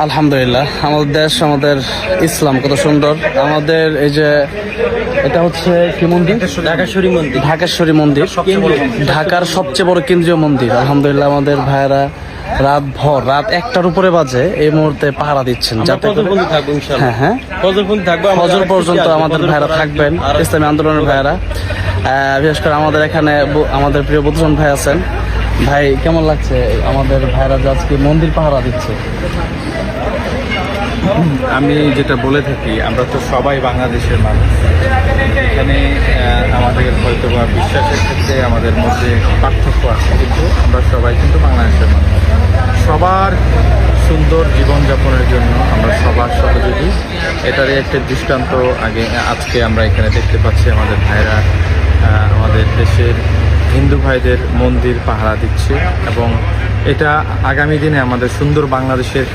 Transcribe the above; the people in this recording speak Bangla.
আলহামদুলিল্লাহ, আমাদের দেশ, আমাদের ইসলাম কত সুন্দর। আমাদের এই যে এটা হচ্ছে কি মন্দির? ঢাকেশ্বরী মন্দির। ঢাকেশ্বরী মন্দির, ঢাকার সবচেয়ে বড় কেন্দ্রীয় মন্দির। আলহামদুলিল্লাহ, আমাদের ভাইয়েরা রাত 1টার উপরে বাজে এই মুহূর্তে পাহারা দিচ্ছেন, যাতে করে হ্যাঁ ফজর পর্যন্ত আমাদের ভাইয়েরা থাকবেন, ইসলামী আন্দোলনের ভাইয়েরা। বিশেষ করে আমাদের এখানে আমাদের প্রিয় বুদ্ধজন ভাই আছেন। ভাই, কেমন লাগছে আমাদের ভাইয়েরা যে আজকে মন্দির পাহারা দিচ্ছে? আমি যেটা বলে থাকি, আমরা তো সবাই বাংলাদেশের মানুষ। এখানে আমাদের হয়তো বা বিশ্বাসের ক্ষেত্রে আমাদের মধ্যে পার্থক্য আছে, কিন্তু আমরা সবাই কিন্তু বাংলাদেশের মানুষ। সবার সুন্দর জীবনযাপনের জন্য আমরা সবার সহযোগী, এটারই একটা দৃষ্টান্ত আজকে আমরা এখানে দেখতে পাচ্ছি। আমাদের ভাইরা আমাদের দেশের হিন্দু ভাইদের মন্দির পাহারা দিচ্ছে, এবং এটা আগামী দিনে আমাদের সুন্দর বাংলাদেশের ক্ষেত্রে